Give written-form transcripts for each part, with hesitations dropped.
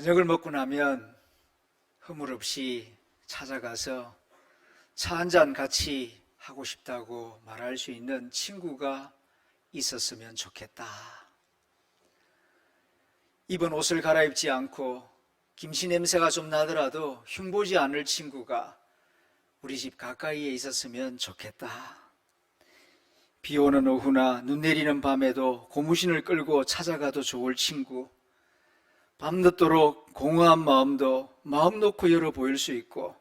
저녁을 먹고 나면 허물없이 찾아가서 차 한잔 같이 하고 싶다고 말할 수 있는 친구가 있었으면 좋겠다. 입은 옷을 갈아입지 않고 김치 냄새가 좀 나더라도 흉보지 않을 친구가 우리 집 가까이에 있었으면 좋겠다. 비 오는 오후나 눈 내리는 밤에도 고무신을 끌고 찾아가도 좋을 친구, 밤늦도록 공허한 마음도 마음 놓고 열어 보일 수 있고,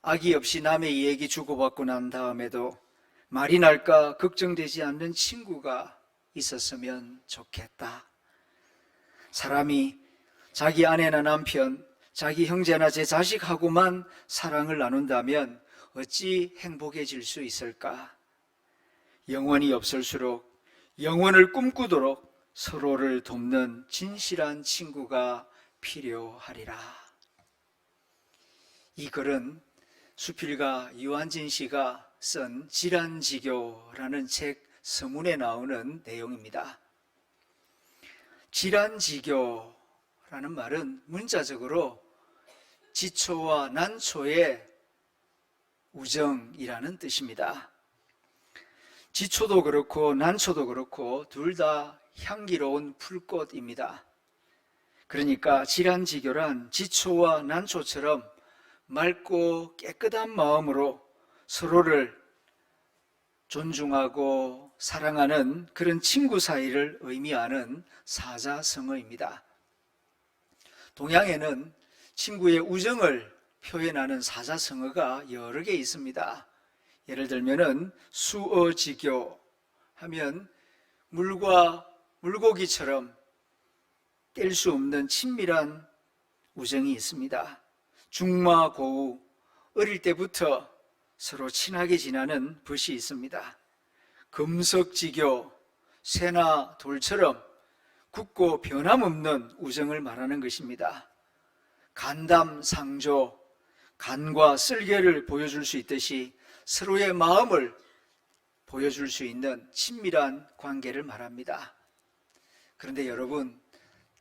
악의 없이 남의 얘기 주고받고 난 다음에도 말이 날까 걱정되지 않는 친구가 있었으면 좋겠다. 사람이 자기 아내나 남편, 자기 형제나 제 자식하고만 사랑을 나눈다면 어찌 행복해질 수 있을까? 영원히 없을수록 영원을 꿈꾸도록 서로를 돕는 진실한 친구가 필요하리라. 이 글은 수필가 유한진 씨가 쓴 질환지교라는 책 서문에 나오는 내용입니다. 질환지교라는 말은 문자적으로 지초와 난초의 우정이라는 뜻입니다. 지초도 그렇고 난초도 그렇고 둘 다 향기로운 풀꽃입니다. 그러니까 질환지교란 지초와 난초처럼 맑고 깨끗한 마음으로 서로를 존중하고 사랑하는 그런 친구 사이를 의미하는 사자성어입니다. 동양에는 친구의 우정을 표현하는 사자성어가 여러 개 있습니다. 예를 들면은 수어지교 하면 물과 물고기처럼 뗄 수 없는 친밀한 우정이 있습니다. 중마고우, 어릴 때부터 서로 친하게 지내는 벗이 있습니다. 금석지교, 새나 돌처럼 굳고 변함없는 우정을 말하는 것입니다. 간담상조, 간과 쓸개를 보여줄 수 있듯이 서로의 마음을 보여줄 수 있는 친밀한 관계를 말합니다. 그런데 여러분,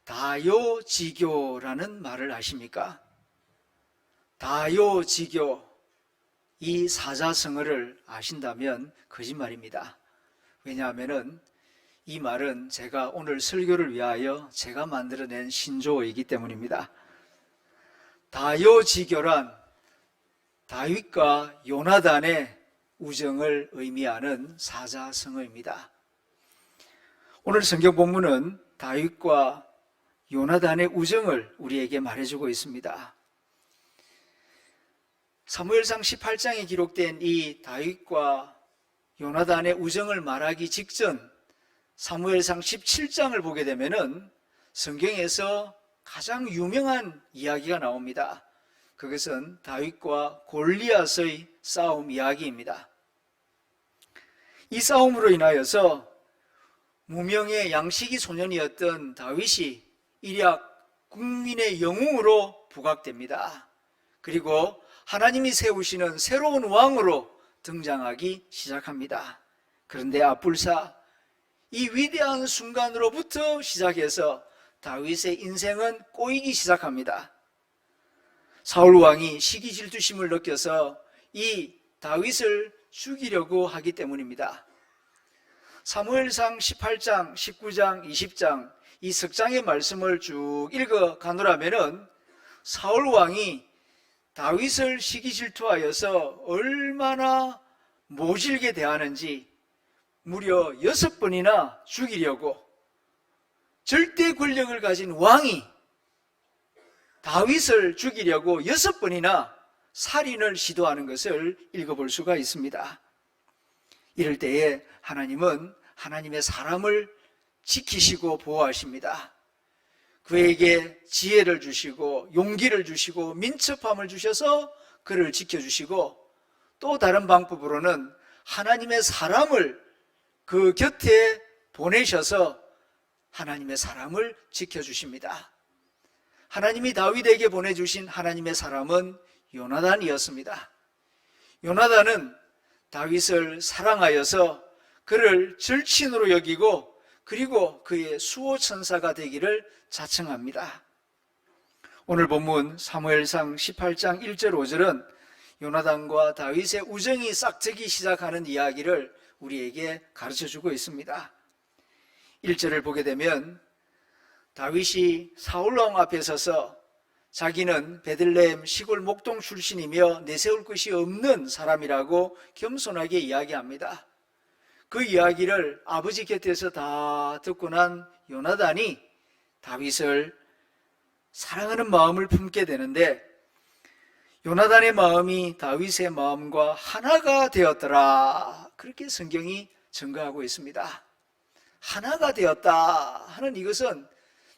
다요지교라는 말을 아십니까? 다요지교, 이 사자성어를 아신다면 거짓말입니다. 왜냐하면 이 말은 제가 오늘 설교를 위하여 제가 만들어낸 신조어이기 때문입니다. 다요지교란 다윗과 요나단의 우정을 의미하는 사자성어입니다. 오늘 성경 본문은 다윗과 요나단의 우정을 우리에게 말해주고 있습니다. 사무엘상 18장에 기록된 이 다윗과 요나단의 우정을 말하기 직전 사무엘상 17장을 보게 되면은 성경에서 가장 유명한 이야기가 나옵니다. 그것은 다윗과 골리앗의 싸움 이야기입니다. 이 싸움으로 인하여서 무명의 양식이 소년이었던 다윗이 일약 국민의 영웅으로 부각됩니다. 그리고 하나님이 세우시는 새로운 왕으로 등장하기 시작합니다. 그런데 앞불사 이 위대한 순간으로부터 시작해서 다윗의 인생은 꼬이기 시작합니다. 사울 왕이 시기 질투심을 느껴서 이 다윗을 죽이려고 하기 때문입니다. 사무엘상 18장, 19장, 20장 이 석 장의 말씀을 쭉 읽어 가노라면은 사울 왕이 다윗을 시기 질투하여서 얼마나 모질게 대하는지 무려 6번이나 죽이려고 절대 권력을 가진 왕이 다윗을 죽이려고 6번이나 살인을 시도하는 것을 읽어볼 수가 있습니다. 이럴 때에 하나님은 하나님의 사람을 지키시고 보호하십니다. 그에게 지혜를 주시고 용기를 주시고 민첩함을 주셔서 그를 지켜주시고 또 다른 방법으로는 하나님의 사람을 그 곁에 보내셔서 하나님의 사람을 지켜주십니다. 하나님이 다윗에게 보내주신 하나님의 사람은 요나단이었습니다. 요나단은 다윗을 사랑하여서 그를 절친으로 여기고 그리고 그의 수호천사가 되기를 자청합니다. 오늘 본문 사무엘상 18장 1절 5절은 요나단과 다윗의 우정이 싹트기 시작하는 이야기를 우리에게 가르쳐주고 있습니다. 1절을 보게 되면 다윗이 사울왕 앞에 서서 자기는 베들레헴 시골 목동 출신이며 내세울 것이 없는 사람이라고 겸손하게 이야기합니다. 그 이야기를 아버지 곁에서 다 듣고 난 요나단이 다윗을 사랑하는 마음을 품게 되는데, 요나단의 마음이 다윗의 마음과 하나가 되었더라, 그렇게 성경이 증거하고 있습니다. 하나가 되었다 하는 이것은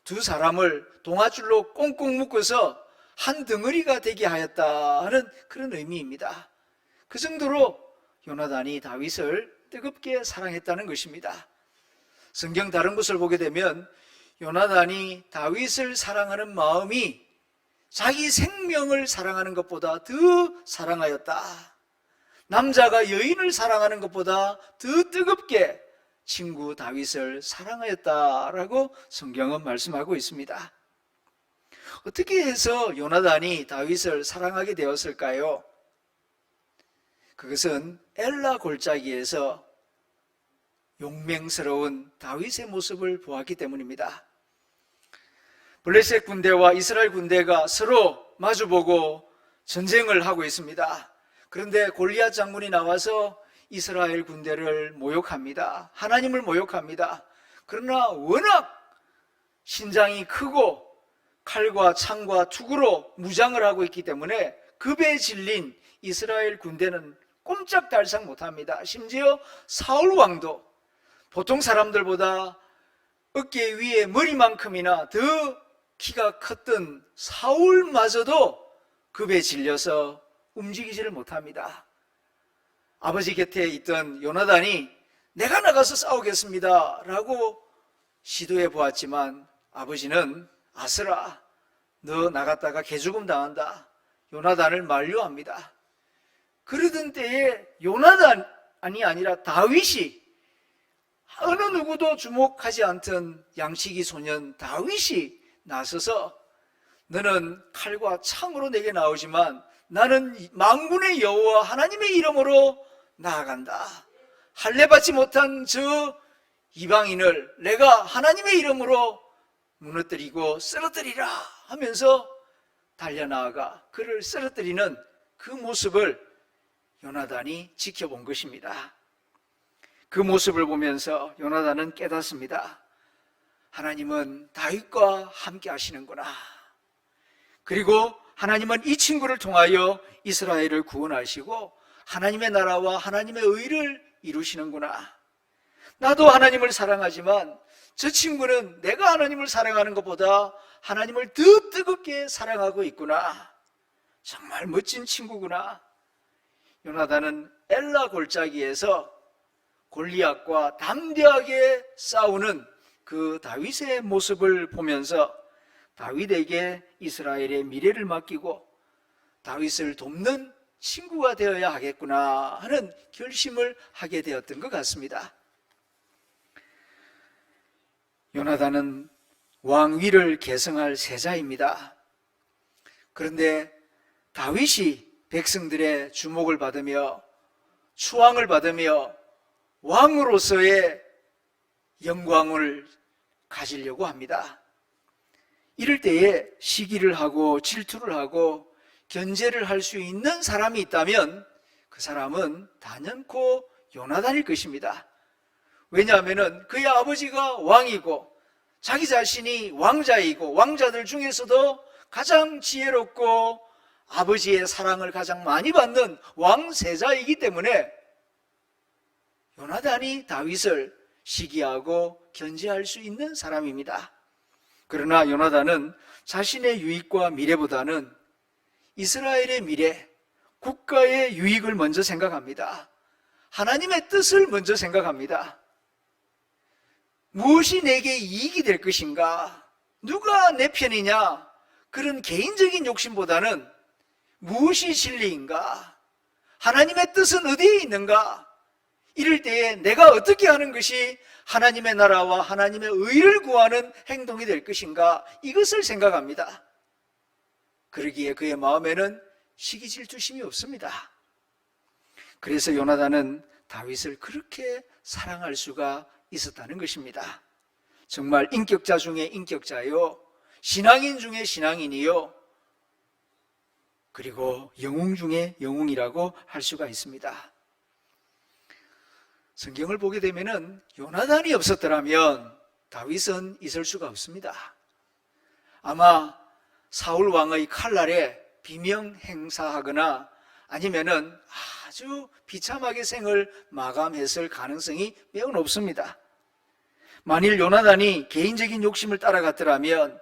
두 사람을 동아줄로 꽁꽁 묶어서 한 덩어리가 되게 하였다 하는 그런 의미입니다. 그 정도로 요나단이 다윗을 뜨겁게 사랑했다는 것입니다. 성경 다른 곳을 보게 되면 요나단이 다윗을 사랑하는 마음이 자기 생명을 사랑하는 것보다 더 사랑하였다. 남자가 여인을 사랑하는 것보다 더 뜨겁게 친구 다윗을 사랑하였다라고 성경은 말씀하고 있습니다. 어떻게 해서 요나단이 다윗을 사랑하게 되었을까요? 그것은 엘라 골짜기에서 용맹스러운 다윗의 모습을 보았기 때문입니다. 블레셋 군대와 이스라엘 군대가 서로 마주보고 전쟁을 하고 있습니다. 그런데 골리앗 장군이 나와서 이스라엘 군대를 모욕합니다. 하나님을 모욕합니다. 그러나 워낙 신장이 크고 칼과 창과 투구로 무장을 하고 있기 때문에 급에 질린 이스라엘 군대는 꼼짝달싹 못합니다. 심지어 사울 왕도 보통 사람들보다 어깨 위에 머리만큼이나 더 키가 컸던 사울마저도 급에 질려서 움직이지를 못합니다. 아버지 곁에 있던 요나단이 내가 나가서 싸우겠습니다 라고 시도해 보았지만 아버지는 아스라, 너 나갔다가 개죽음 당한다, 요나단을 만류합니다. 그러던 때에 요나단이 아니라 다윗이, 어느 누구도 주목하지 않던 양치기 소년 다윗이 나서서 너는 칼과 창으로 내게 나오지만 나는 만군의 여호와 하나님의 이름으로 나아간다. 할례받지 못한 저 이방인을 내가 하나님의 이름으로 무너뜨리고 쓰러뜨리라 하면서 달려나아가 그를 쓰러뜨리는 그 모습을 요나단이 지켜본 것입니다. 그 모습을 보면서 요나단은 깨닫습니다. 하나님은 다윗과 함께 하시는구나. 그리고 하나님은 이 친구를 통하여 이스라엘을 구원하시고 하나님의 나라와 하나님의 의를 이루시는구나. 나도 하나님을 사랑하지만 저 친구는 내가 하나님을 사랑하는 것보다 하나님을 더 뜨겁게 사랑하고 있구나. 정말 멋진 친구구나. 요나단은 엘라 골짜기에서 골리앗과 담대하게 싸우는 그 다윗의 모습을 보면서 다윗에게 이스라엘의 미래를 맡기고 다윗을 돕는 친구가 되어야 하겠구나 하는 결심을 하게 되었던 것 같습니다. 요나단은 왕위를 계승할 세자입니다. 그런데 다윗이 백성들의 주목을 받으며 추앙을 받으며 왕으로서의 영광을 가지려고 합니다. 이럴 때에 시기를 하고 질투를 하고 견제를 할 수 있는 사람이 있다면 그 사람은 단연코 요나단일 것입니다. 왜냐하면 그의 아버지가 왕이고 자기 자신이 왕자이고 왕자들 중에서도 가장 지혜롭고 아버지의 사랑을 가장 많이 받는 왕세자이기 때문에 요나단이 다윗을 시기하고 견제할 수 있는 사람입니다. 그러나 요나단은 자신의 유익과 미래보다는 이스라엘의 미래, 국가의 유익을 먼저 생각합니다. 하나님의 뜻을 먼저 생각합니다. 무엇이 내게 이익이 될 것인가? 누가 내 편이냐? 그런 개인적인 욕심보다는 무엇이 진리인가? 하나님의 뜻은 어디에 있는가? 이럴 때에 내가 어떻게 하는 것이 하나님의 나라와 하나님의 의를 구하는 행동이 될 것인가? 이것을 생각합니다. 그러기에 그의 마음에는 시기 질투심이 없습니다. 그래서 요나단은 다윗을 그렇게 사랑할 수가 있었다는 것입니다. 정말 인격자 중에 인격자요, 신앙인 중에 신앙인이요, 그리고 영웅 중에 영웅이라고 할 수가 있습니다. 성경을 보게 되면은 요나단이 없었더라면 다윗은 있을 수가 없습니다. 아마 사울 왕의 칼날에 비명 행사하거나 아니면은 아주 비참하게 생을 마감했을 가능성이 매우 높습니다. 만일 요나단이 개인적인 욕심을 따라갔더라면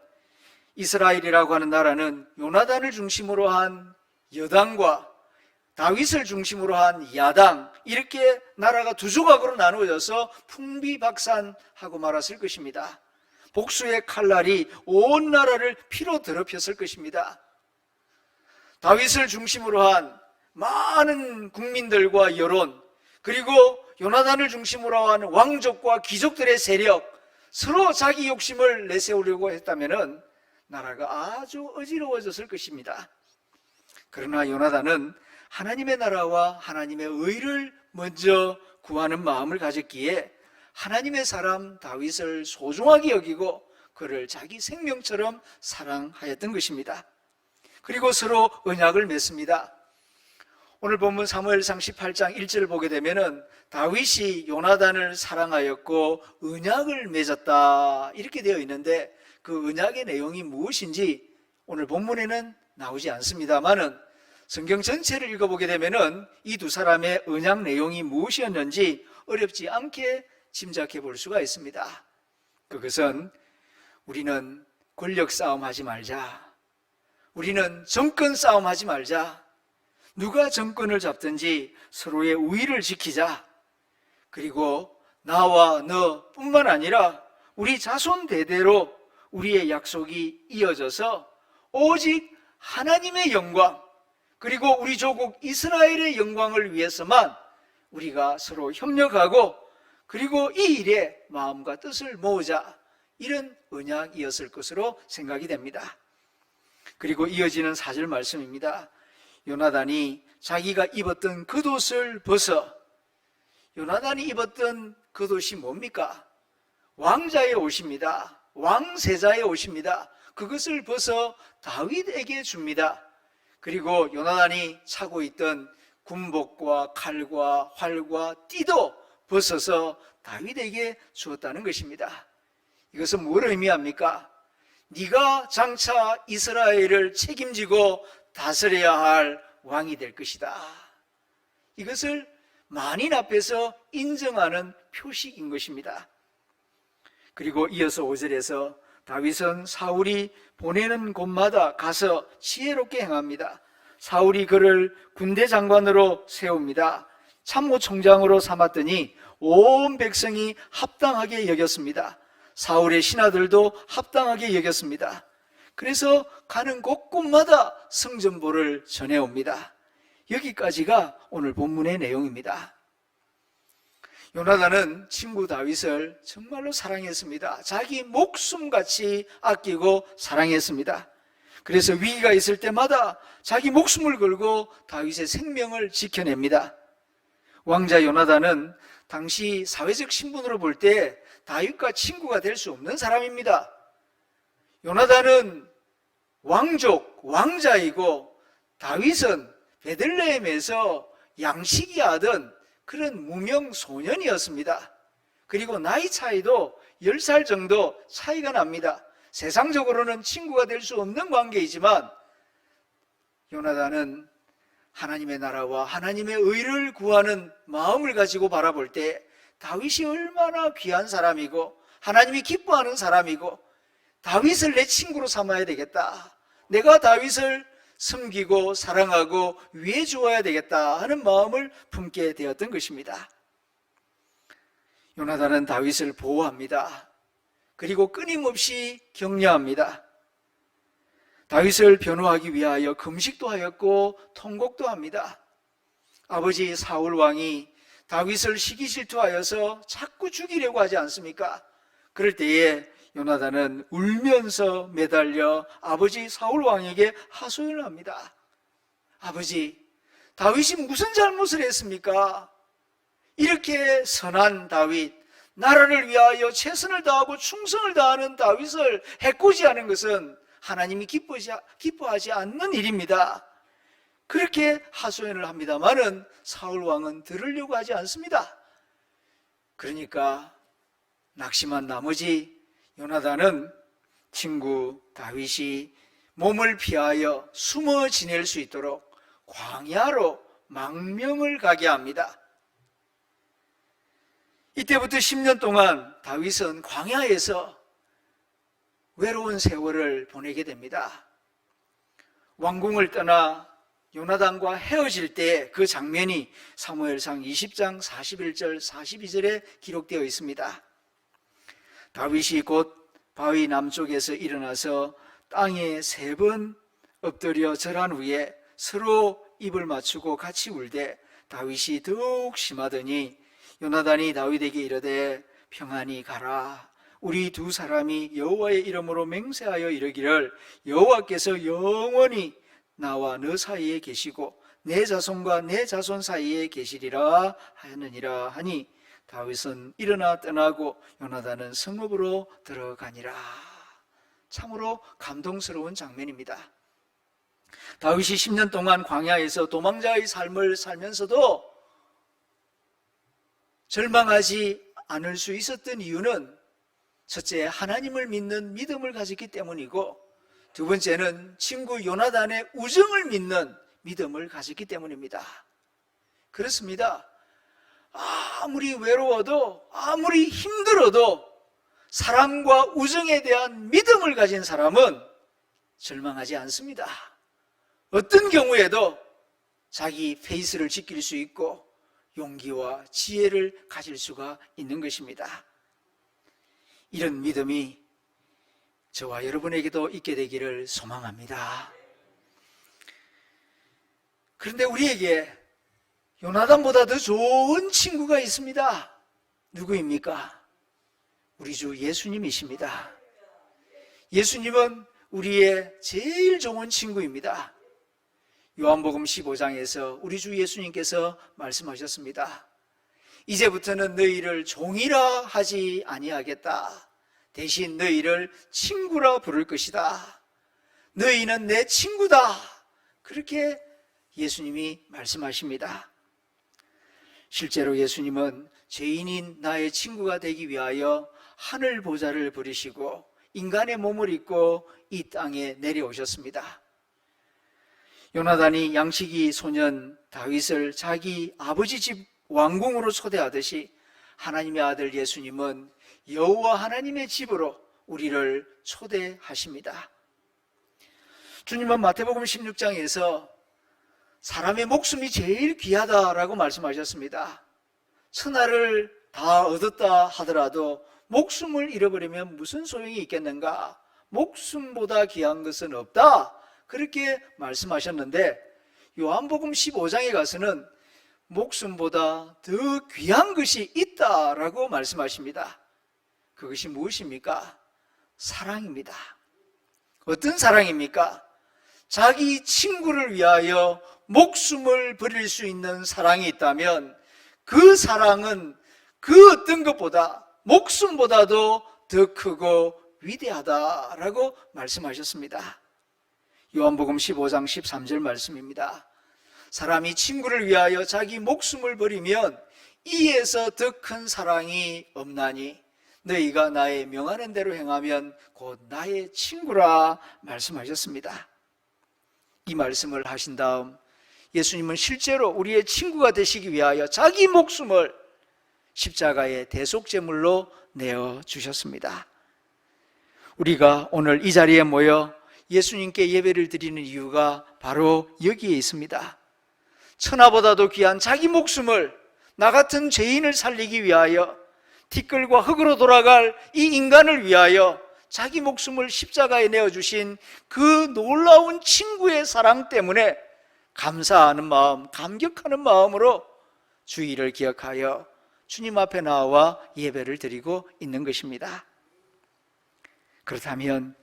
이스라엘이라고 하는 나라는 요나단을 중심으로 한 여당과 다윗을 중심으로 한 야당, 이렇게 나라가 두 조각으로 나누어져서 풍비박산하고 말았을 것입니다. 복수의 칼날이 온 나라를 피로 더럽혔을 것입니다. 다윗을 중심으로 한 많은 국민들과 여론, 그리고 요나단을 중심으로 한 왕족과 귀족들의 세력, 서로 자기 욕심을 내세우려고 했다면 나라가 아주 어지러워졌을 것입니다. 그러나 요나단은 하나님의 나라와 하나님의 의를 먼저 구하는 마음을 가졌기에 하나님의 사람 다윗을 소중하게 여기고 그를 자기 생명처럼 사랑하였던 것입니다. 그리고 서로 언약을 맺습니다. 오늘 본문 사무엘상 18장 1절을 보게 되면은 다윗이 요나단을 사랑하였고 언약을 맺었다, 이렇게 되어 있는데 그 언약의 내용이 무엇인지 오늘 본문에는 나오지 않습니다만은 성경 전체를 읽어보게 되면은 이 두 사람의 언약 내용이 무엇이었는지 어렵지 않게 짐작해 볼 수가 있습니다. 그것은 우리는 권력 싸움 하지 말자, 우리는 정권 싸움 하지 말자, 누가 정권을 잡든지 서로의 우위를 지키자, 그리고 나와 너 뿐만 아니라 우리 자손 대대로 우리의 약속이 이어져서 오직 하나님의 영광, 그리고 우리 조국 이스라엘의 영광을 위해서만 우리가 서로 협력하고 그리고 이 일에 마음과 뜻을 모으자, 이런 언약이었을 것으로 생각이 됩니다. 그리고 이어지는 4절 말씀입니다. 요나단이 자기가 입었던 겉옷을 벗어, 요나단이 입었던 겉옷이 뭡니까? 왕자의 옷입니다. 왕세자의 옷입니다. 그것을 벗어 다윗에게 줍니다. 그리고 요나단이 차고 있던 군복과 칼과 활과 띠도 벗어서 다윗에게 주었다는 것입니다. 이것은 뭘 의미합니까? 네가 장차 이스라엘을 책임지고 다스려야 할 왕이 될 것이다. 이것을 만인 앞에서 인정하는 표식인 것입니다. 그리고 이어서 5절에서 다윗은 사울이 보내는 곳마다 가서 지혜롭게 행합니다. 사울이 그를 군대 장관으로 세웁니다. 참모총장으로 삼았더니 온 백성이 합당하게 여겼습니다. 사울의 신하들도 합당하게 여겼습니다. 그래서 가는 곳곳마다 성전보를 전해옵니다. 여기까지가 오늘 본문의 내용입니다. 요나단은 친구 다윗을 정말로 사랑했습니다. 자기 목숨같이 아끼고 사랑했습니다. 그래서 위기가 있을 때마다 자기 목숨을 걸고 다윗의 생명을 지켜냅니다. 왕자 요나단은 당시 사회적 신분으로 볼 때 다윗과 친구가 될 수 없는 사람입니다. 요나단은 왕족, 왕자이고 다윗은 베들레헴에서 양치기 하던 그런 무명 소년이었습니다. 그리고 나이 차이도 10살 정도 차이가 납니다. 세상적으로는 친구가 될 수 없는 관계이지만 요나단은 하나님의 나라와 하나님의 의를 구하는 마음을 가지고 바라볼 때 다윗이 얼마나 귀한 사람이고 하나님이 기뻐하는 사람이고 다윗을 내 친구로 삼아야 되겠다, 내가 다윗을 섬기고 사랑하고 위해 주어야 되겠다 하는 마음을 품게 되었던 것입니다. 요나단은 다윗을 보호합니다. 그리고 끊임없이 격려합니다. 다윗을 변호하기 위하여 금식도 하였고 통곡도 합니다. 아버지 사울 왕이 다윗을 시기질투하여서 자꾸 죽이려고 하지 않습니까? 그럴 때에 요나단은 울면서 매달려 아버지 사울 왕에게 하소연을 합니다. 아버지, 다윗이 무슨 잘못을 했습니까? 이렇게 선한 다윗, 나라를 위하여 최선을 다하고 충성을 다하는 다윗을 해코지하는 것은 하나님이 기뻐하지 않는 일입니다. 그렇게 하소연을 합니다마는 사울 왕은 들으려고 하지 않습니다. 그러니까 낙심한 나머지 요나단은 친구 다윗이 몸을 피하여 숨어 지낼 수 있도록 광야로 망명을 가게 합니다. 이때부터 10년 동안 다윗은 광야에서 외로운 세월을 보내게 됩니다. 왕궁을 떠나 요나단과 헤어질 때 그 장면이 사무엘상 20장 41절 42절에 기록되어 있습니다. 다윗이 곧 바위 남쪽에서 일어나서 땅에 3번 엎드려 절한 후에 서로 입을 맞추고 같이 울되 다윗이 더욱 심하더니 요나단이 다윗에게 이르되 평안히 가라. 우리 두 사람이 여호와의 이름으로 맹세하여 이르기를 여호와께서 영원히 나와 너 사이에 계시고 내 자손과 내 자손 사이에 계시리라 하였느니라 하니 다윗은 일어나 떠나고 요나단은 성읍으로 들어가니라. 참으로 감동스러운 장면입니다. 다윗이 10년 동안 광야에서 도망자의 삶을 살면서도 절망하지 않을 수 있었던 이유는 첫째, 하나님을 믿는 믿음을 가졌기 때문이고, 두 번째는 친구 요나단의 우정을 믿는 믿음을 가졌기 때문입니다. 그렇습니다. 아무리 외로워도 아무리 힘들어도 사랑과 우정에 대한 믿음을 가진 사람은 절망하지 않습니다. 어떤 경우에도 자기 페이스를 지킬 수 있고 용기와 지혜를 가질 수가 있는 것입니다. 이런 믿음이 저와 여러분에게도 있게 되기를 소망합니다. 그런데 우리에게 요나단보다 더 좋은 친구가 있습니다. 누구입니까? 우리 주 예수님이십니다. 예수님은 우리의 제일 좋은 친구입니다. 요한복음 15장에서 우리 주 예수님께서 말씀하셨습니다. 이제부터는 너희를 종이라 하지 아니하겠다. 대신 너희를 친구라 부를 것이다. 너희는 내 친구다. 그렇게 예수님이 말씀하십니다. 실제로 예수님은 죄인인 나의 친구가 되기 위하여 하늘 보좌를 부리시고 인간의 몸을 입고 이 땅에 내려오셨습니다. 요나단이 양치기 소년 다윗을 자기 아버지 집 왕궁으로 초대하듯이 하나님의 아들 예수님은 여호와 하나님의 집으로 우리를 초대하십니다. 주님은 마태복음 16장에서 사람의 목숨이 제일 귀하다라고 말씀하셨습니다. 천하를 다 얻었다 하더라도 목숨을 잃어버리면 무슨 소용이 있겠는가? 목숨보다 귀한 것은 없다. 그렇게 말씀하셨는데 요한복음 15장에 가서는 목숨보다 더 귀한 것이 있다라고 말씀하십니다. 그것이 무엇입니까? 사랑입니다. 어떤 사랑입니까? 자기 친구를 위하여 목숨을 버릴 수 있는 사랑이 있다면 그 사랑은 그 어떤 것보다 목숨보다도 더 크고 위대하다라고 말씀하셨습니다. 요한복음 15장 13절 말씀입니다. 사람이 친구를 위하여 자기 목숨을 버리면 이에서 더 큰 사랑이 없나니 너희가 나의 명하는 대로 행하면 곧 나의 친구라 말씀하셨습니다. 이 말씀을 하신 다음 예수님은 실제로 우리의 친구가 되시기 위하여 자기 목숨을 십자가의 대속제물로 내어주셨습니다. 우리가 오늘 이 자리에 모여 예수님께 예배를 드리는 이유가 바로 여기에 있습니다. 천하보다도 귀한 자기 목숨을 나 같은 죄인을 살리기 위하여 티끌과 흙으로 돌아갈 이 인간을 위하여 자기 목숨을 십자가에 내어주신 그 놀라운 친구의 사랑 때문에 감사하는 마음, 감격하는 마음으로 주의를 기억하여 주님 앞에 나와 예배를 드리고 있는 것입니다. 그렇다면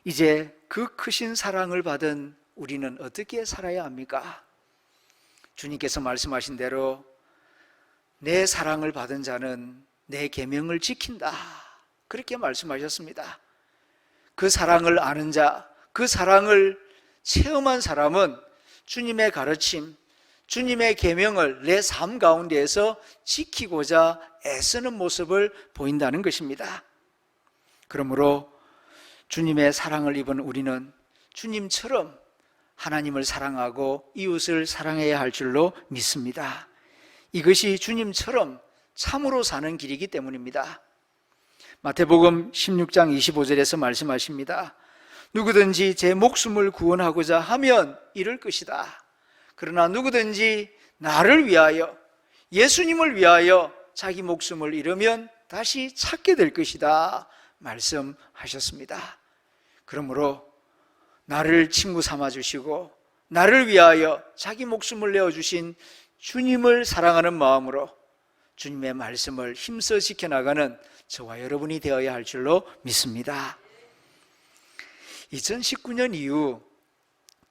이제 그 크신 사랑을 받은 우리는 어떻게 살아야 합니까? 주님께서 말씀하신 대로 내 사랑을 받은 자는 내 계명을 지킨다, 그렇게 말씀하셨습니다. 그 사랑을 아는 자, 그 사랑을 체험한 사람은 주님의 가르침, 주님의 계명을 내 삶 가운데에서 지키고자 애쓰는 모습을 보인다는 것입니다. 그러므로 주님의 사랑을 입은 우리는 주님처럼 하나님을 사랑하고 이웃을 사랑해야 할 줄로 믿습니다. 이것이 주님처럼 참으로 사는 길이기 때문입니다. 마태복음 16장 25절에서 말씀하십니다. 누구든지 제 목숨을 구원하고자 하면 잃을 것이다. 그러나 누구든지 나를 위하여, 예수님을 위하여 자기 목숨을 잃으면 다시 찾게 될 것이다 말씀하셨습니다. 그러므로 나를 친구 삼아 주시고 나를 위하여 자기 목숨을 내어주신 주님을 사랑하는 마음으로 주님의 말씀을 힘써 지켜나가는 저와 여러분이 되어야 할 줄로 믿습니다. 2019년 이후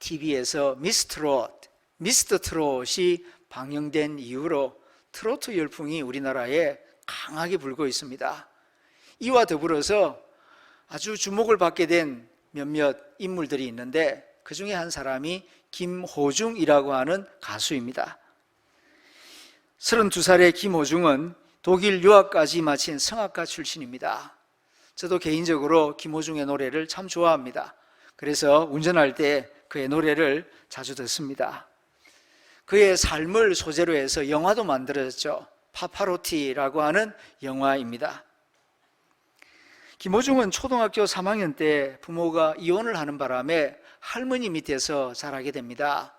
TV에서 미스터 트롯이 방영된 이후로 트로트 열풍이 우리나라에 강하게 불고 있습니다. 이와 더불어서 아주 주목을 받게 된 몇몇 인물들이 있는데 그 중에 한 사람이 김호중이라고 하는 가수입니다. 32살의 김호중은 독일 유학까지 마친 성악가 출신입니다. 저도 개인적으로 김호중의 노래를 참 좋아합니다. 그래서 운전할 때 그의 노래를 자주 듣습니다. 그의 삶을 소재로 해서 영화도 만들어졌죠. 파파로티라고 하는 영화입니다. 김호중은 초등학교 3학년 때 부모가 이혼을 하는 바람에 할머니 밑에서 자라게 됩니다.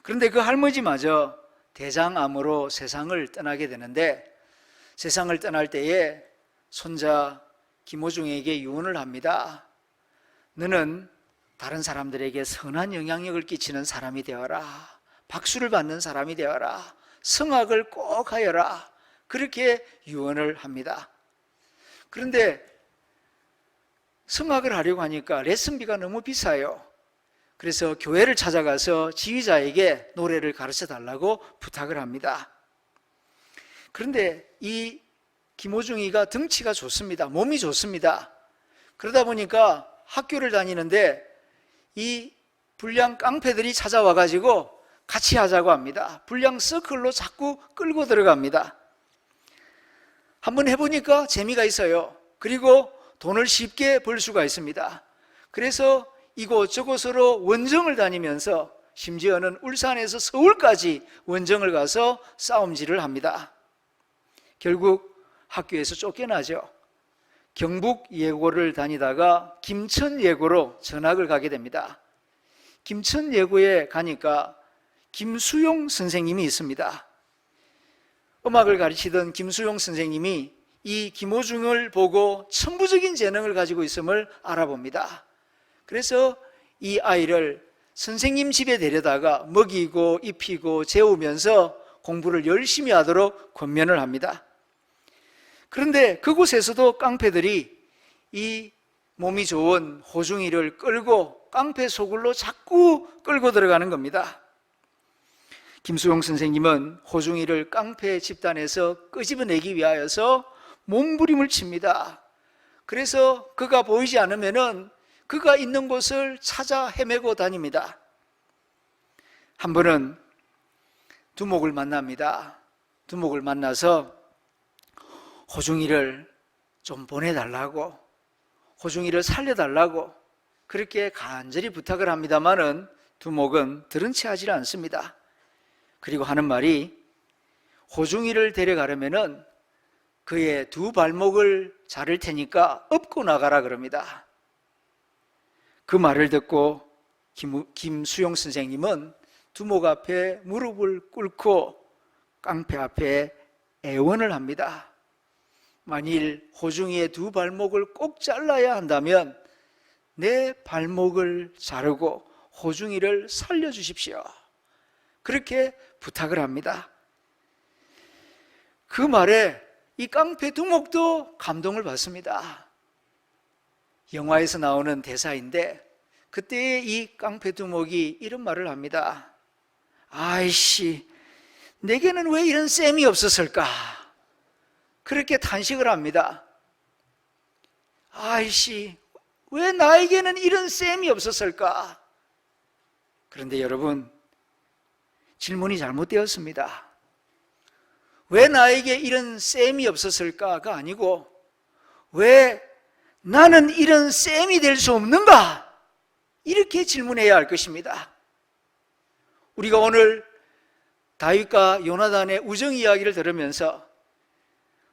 그런데 그 할머니마저 대장암으로 세상을 떠나게 되는데, 세상을 떠날 때에 손자 김호중에게 유언을 합니다. 너는 다른 사람들에게 선한 영향력을 끼치는 사람이 되어라. 박수를 받는 사람이 되어라. 성악을 꼭 하여라. 그렇게 유언을 합니다. 그런데 성악을 하려고 하니까 레슨비가 너무 비싸요. 그래서 교회를 찾아가서 지휘자에게 노래를 가르쳐 달라고 부탁을 합니다. 그런데 이 김호중이가 덩치가 좋습니다. 몸이 좋습니다. 그러다 보니까 학교를 다니는데 이 불량 깡패들이 찾아와 가지고 같이 하자고 합니다. 불량 서클로 자꾸 끌고 들어갑니다. 한번 해보니까 재미가 있어요. 그리고 돈을 쉽게 벌 수가 있습니다. 그래서 이곳저곳으로 원정을 다니면서 심지어는 울산에서 서울까지 원정을 가서 싸움질을 합니다. 결국 학교에서 쫓겨나죠. 경북 예고를 다니다가 김천 예고로 전학을 가게 됩니다. 김천 예고에 가니까 김수용 선생님이 있습니다. 음악을 가르치던 김수용 선생님이 이 김호중을 보고 천부적인 재능을 가지고 있음을 알아봅니다. 그래서 이 아이를 선생님 집에 데려다가 먹이고 입히고 재우면서 공부를 열심히 하도록 권면을 합니다. 그런데 그곳에서도 깡패들이 이 몸이 좋은 호중이를 끌고 깡패 소굴로 자꾸 끌고 들어가는 겁니다. 김수용 선생님은 호중이를 깡패 집단에서 끄집어내기 위하여서 몸부림을 칩니다. 그래서 그가 보이지 않으면은 그가 있는 곳을 찾아 헤매고 다닙니다. 한 번은 두목을 만납니다. 두목을 만나서 호중이를 좀 보내달라고, 호중이를 살려달라고 그렇게 간절히 부탁을 합니다마는 두목은 들은 채 하지 않습니다. 그리고 하는 말이 호중이를 데려가려면은 그의 두 발목을 자를 테니까 업고 나가라 그럽니다. 그 말을 듣고 김수용 선생님은 두목 앞에 무릎을 꿇고 깡패 앞에 애원을 합니다. 만일 호중이의 두 발목을 꼭 잘라야 한다면 내 발목을 자르고 호중이를 살려주십시오. 그렇게 부탁을 합니다. 그 말에 이 깡패 두목도 감동을 받습니다. 영화에서 나오는 대사인데 그때 이 깡패두목이 이런 말을 합니다. 아이씨, 내게는 왜 이런 셈이 없었을까? 그렇게 탄식을 합니다. 아이씨, 왜 나에게는 이런 셈이 없었을까? 그런데 여러분, 질문이 잘못되었습니다. 왜 나에게 이런 셈이 없었을까가 아니고 왜 나는 이런 셈이 될 수 없는가? 이렇게 질문해야 할 것입니다. 우리가 오늘 다윗과 요나단의 우정 이야기를 들으면서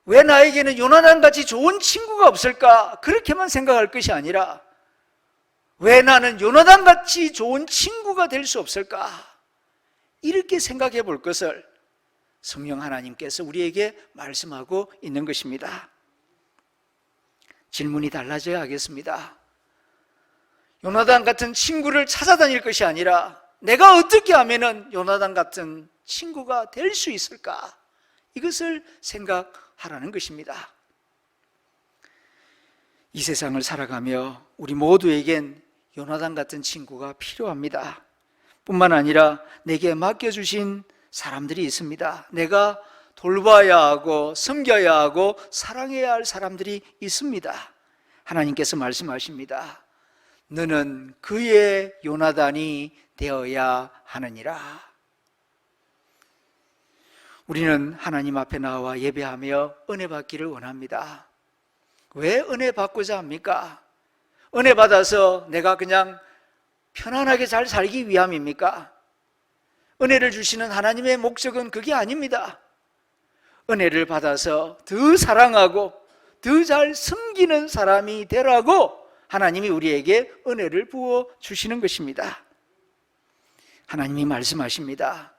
왜 나에게는 요나단같이 좋은 친구가 없을까? 그렇게만 생각할 것이 아니라 왜 나는 요나단같이 좋은 친구가 될 수 없을까? 이렇게 생각해 볼 것을 성령 하나님께서 우리에게 말씀하고 있는 것입니다. 질문이 달라져야 하겠습니다. 요나단 같은 친구를 찾아다닐 것이 아니라 내가 어떻게 하면 요나단 같은 친구가 될 수 있을까? 이것을 생각하라는 것입니다. 이 세상을 살아가며 우리 모두에겐 요나단 같은 친구가 필요합니다. 뿐만 아니라 내게 맡겨주신 사람들이 있습니다. 내가 돌봐야 하고 섬겨야 하고 사랑해야 할 사람들이 있습니다. 하나님께서 말씀하십니다. 너는 그의 요나단이 되어야 하느니라. 우리는 하나님 앞에 나와 예배하며 은혜 받기를 원합니다. 왜 은혜 받고자 합니까? 은혜 받아서 내가 그냥 편안하게 잘 살기 위함입니까? 은혜를 주시는 하나님의 목적은 그게 아닙니다. 은혜를 받아서 더 사랑하고 더 잘 섬기는 사람이 되라고 하나님이 우리에게 은혜를 부어 주시는 것입니다. 하나님이 말씀하십니다.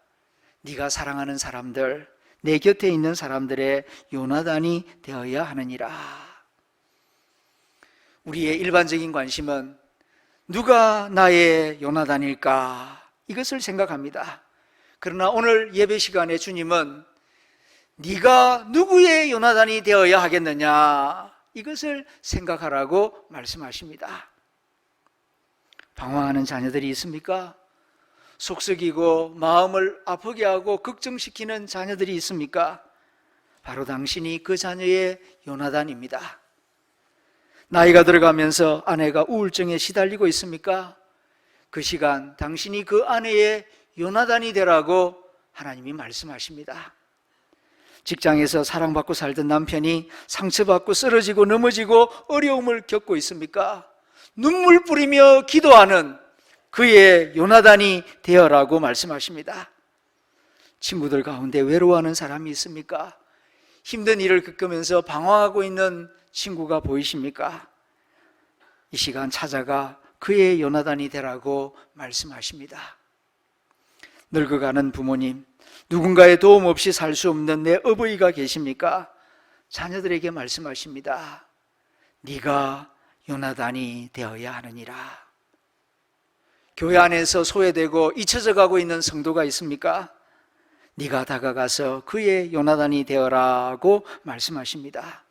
네가 사랑하는 사람들, 내 곁에 있는 사람들의 요나단이 되어야 하느니라. 우리의 일반적인 관심은 누가 나의 요나단일까? 이것을 생각합니다. 그러나 오늘 예배 시간에 주님은 네가 누구의 요나단이 되어야 하겠느냐? 이것을 생각하라고 말씀하십니다. 방황하는 자녀들이 있습니까? 속썩이고 마음을 아프게 하고 걱정시키는 자녀들이 있습니까? 바로 당신이 그 자녀의 요나단입니다. 나이가 들어가면서 아내가 우울증에 시달리고 있습니까? 그 시간 당신이 그 아내의 요나단이 되라고 하나님이 말씀하십니다. 직장에서 사랑받고 살던 남편이 상처받고 쓰러지고 넘어지고 어려움을 겪고 있습니까? 눈물 뿌리며 기도하는 그의 요나단이 되어라고 말씀하십니다. 친구들 가운데 외로워하는 사람이 있습니까? 힘든 일을 겪으면서 방황하고 있는 친구가 보이십니까? 이 시간 찾아가 그의 요나단이 되라고 말씀하십니다. 늙어가는 부모님, 누군가의 도움 없이 살 수 없는 내 어버이가 계십니까? 자녀들에게 말씀하십니다. 네가 요나단이 되어야 하느니라. 교회 안에서 소외되고 잊혀져 가고 있는 성도가 있습니까? 네가 다가가서 그의 요나단이 되어라고 말씀하십니다.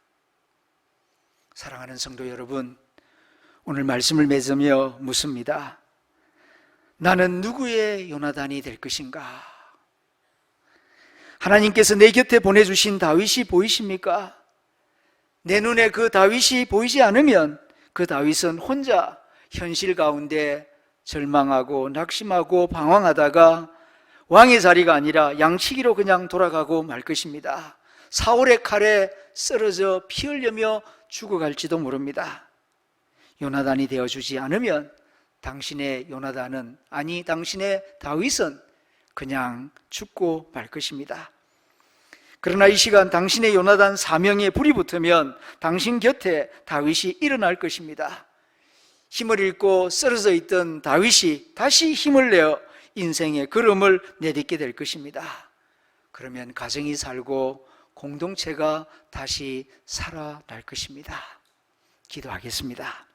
사랑하는 성도 여러분, 오늘 말씀을 맺으며 묻습니다. 나는 누구의 요나단이 될 것인가? 하나님께서 내 곁에 보내주신 다윗이 보이십니까? 내 눈에 그 다윗이 보이지 않으면 그 다윗은 혼자 현실 가운데 절망하고 낙심하고 방황하다가 왕의 자리가 아니라 양치기로 그냥 돌아가고 말 것입니다. 사울의 칼에 쓰러져 피 흘리며 죽어갈지도 모릅니다. 요나단이 되어주지 않으면 당신의 요나단은, 아니 당신의 다윗은 그냥 죽고 말 것입니다. 그러나 이 시간 당신의 요나단 사명에 불이 붙으면 당신 곁에 다윗이 일어날 것입니다. 힘을 잃고 쓰러져 있던 다윗이 다시 힘을 내어 인생의 걸음을 내딛게 될 것입니다. 그러면 가정이 살고 공동체가 다시 살아날 것입니다. 기도하겠습니다.